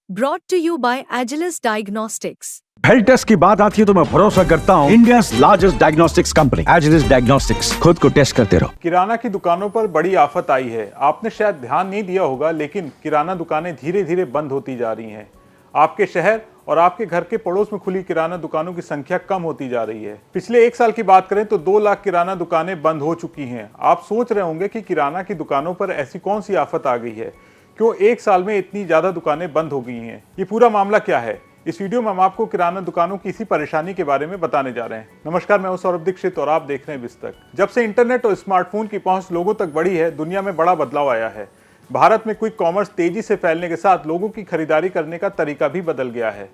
Brought to you by Agilus Diagnostics. Health test की बात आती है तो मैं भरोसा करता हूँ India's largest diagnostics company Agilus diagnostics. खुद को टेस्ट करते रहो। किराना की दुकानों पर बड़ी आफत आई है। आपने शायद ध्यान नहीं दिया होगा, लेकिन किराना दुकानें धीरे धीरे बंद होती जा रही हैं। आपके शहर और आपके घर के पड़ोस में खुली किराना दुकानों की संख्या कम होती जा रही है। पिछले 1 साल की बात करें तो 2 लाख किराना दुकानें बंद हो चुकी हैं। आप सोच रहे होंगे कि किराना की दुकानों पर ऐसी कौन सी आफत आ गई है, क्यों 1 साल में इतनी ज्यादा दुकानें बंद हो गई हैं। ये पूरा मामला क्या है, इस वीडियो में हम आपको किराना दुकानों की इसी परेशानी के बारे में बताने जा रहे हैं। नमस्कार, मैं हूं सौरभ दीक्षित और आप देख रहे हैं बिस्तक। जब से इंटरनेट और स्मार्टफोन की पहुंच लोगों तक बढ़ी है, दुनिया में बड़ा बदलाव आया है। भारत में क्विक कॉमर्स तेजी से फैलने के साथ लोगों की खरीदारी करने का तरीका भी बदल गया है।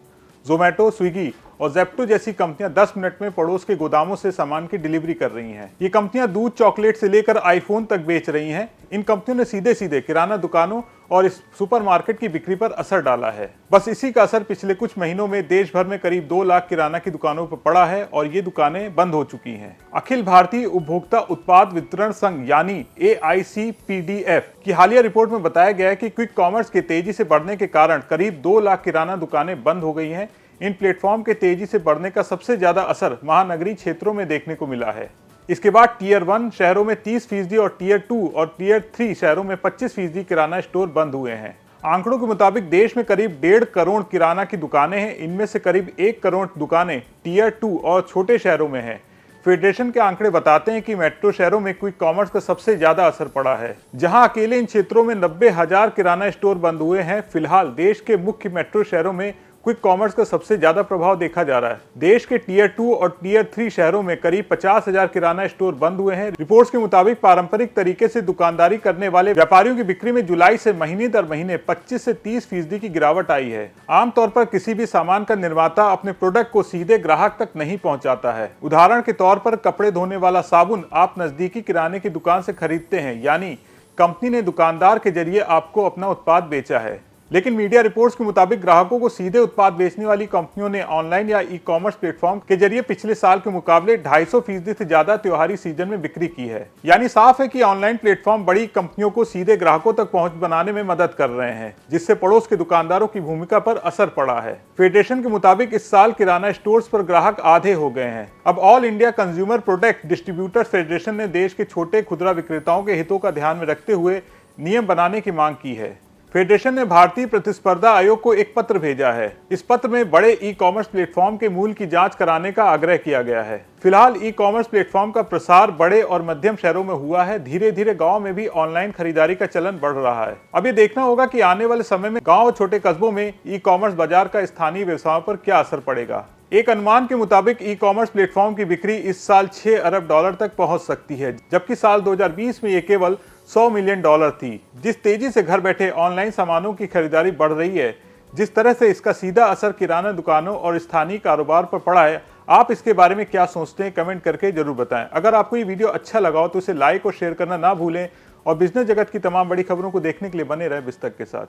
जोमैटो, स्विगी और जेप्टो जैसी कंपनियां 10 मिनट में पड़ोस के गोदामों से सामान की डिलीवरी कर रही हैं। ये कंपनियां दूध, चॉकलेट से लेकर आईफोन तक बेच रही हैं। इन कंपनियों ने सीधे सीधे किराना दुकानों और इस सुपरमार्केट की बिक्री पर असर डाला है। बस इसी का असर पिछले कुछ महीनों में देश भर में करीब 2 लाख किराना की दुकानों पर पड़ा है और ये दुकानें बंद हो चुकी हैं। अखिल भारतीय उपभोक्ता उत्पाद वितरण संघ यानी AICPDF की हालिया रिपोर्ट में बताया गया है कि क्विक कॉमर्स के तेजी से बढ़ने के कारण करीब 2 लाख किराना दुकानें बंद हो गई हैं। इन प्लेटफॉर्म के तेजी से बढ़ने का सबसे ज्यादा असर महानगरीय क्षेत्रों में देखने को मिला है। इसके बाद टियर 1 शहरों में 30% और टियर 2 और टियर 3 शहरों में 25% किराना स्टोर बंद हुए हैं। आंकड़ों के मुताबिक देश में करीब 1.5 करोड़ किराना की दुकानें हैं। इनमें से करीब 1 करोड़ दुकानें टियर 2 और छोटे शहरों में हैं। फेडरेशन के आंकड़े बताते हैं कि मेट्रो शहरों में क्विक कॉमर्स का सबसे ज्यादा असर पड़ा है, जहां अकेले इन क्षेत्रों में 90,000 किराना स्टोर बंद हुए हैं। फिलहाल देश के मुख्य मेट्रो शहरों में क्विक कॉमर्स का सबसे ज्यादा प्रभाव देखा जा रहा है। देश के टियर 2 और टियर 3 शहरों में करीब 50,000 किराना स्टोर बंद हुए हैं। रिपोर्ट्स के मुताबिक पारंपरिक तरीके से दुकानदारी करने वाले व्यापारियों की बिक्री में जुलाई से महीने दर महीने 25 से 30% की गिरावट आई है। आमतौर पर किसी भी सामान का निर्माता अपने प्रोडक्ट को सीधे ग्राहक तक नहीं पहुंचाता है। उदाहरण के तौर पर कपड़े धोने वाला साबुन आप नजदीकी किराने की दुकान से खरीदते हैं, यानी कंपनी ने दुकानदार के जरिए आपको अपना उत्पाद बेचा है। लेकिन मीडिया रिपोर्ट्स के मुताबिक ग्राहकों को सीधे उत्पाद बेचने वाली कंपनियों ने ऑनलाइन या ई कॉमर्स प्लेटफॉर्म के जरिए पिछले साल के मुकाबले 250% से ज्यादा त्योहारी सीजन में बिक्री की है। यानी साफ है कि ऑनलाइन प्लेटफॉर्म बड़ी कंपनियों को सीधे ग्राहकों तक पहुंच बनाने में मदद कर रहे हैं, जिससे पड़ोस के दुकानदारों की भूमिका पर असर पड़ा है। फेडरेशन के मुताबिक इस साल किराना स्टोर्स पर ग्राहक आधे हो गए हैं। अब all India consumer product distributors federation ने देश के छोटे खुदरा विक्रेताओं के हितों का ध्यान में रखते हुए नियम बनाने की मांग की है। फेडरेशन ने भारतीय प्रतिस्पर्धा आयोग को एक पत्र भेजा है। इस पत्र में बड़े ई कॉमर्स प्लेटफॉर्म के मूल्य की जांच कराने का आग्रह किया गया है। फिलहाल ई कॉमर्स प्लेटफॉर्म का प्रसार बड़े और मध्यम शहरों में हुआ है। धीरे धीरे गांव में भी ऑनलाइन खरीदारी का चलन बढ़ रहा है। अब ये देखना होगा कि आने वाले समय में गांव और छोटे कस्बों में ई कॉमर्स बाजार का स्थानीय व्यवसायों पर क्या असर पड़ेगा। एक अनुमान के मुताबिक ई कॉमर्स प्लेटफॉर्म की बिक्री इस साल $6 अरब तक पहुंच सकती है, जबकि साल 2020 में ये केवल $100 मिलियन थी। जिस तेजी से घर बैठे ऑनलाइन सामानों की खरीदारी बढ़ रही है, जिस तरह से इसका सीधा असर किराना दुकानों और स्थानीय कारोबार पर पड़ा है, आप इसके बारे में क्या सोचते हैं, कमेंट करके जरूर बताएं। अगर आपको ये वीडियो अच्छा लगा हो तो इसे लाइक और शेयर करना ना भूलें और बिजनेस जगत की तमाम बड़ी खबरों को देखने के लिए बने रहे बिस्तक के साथ।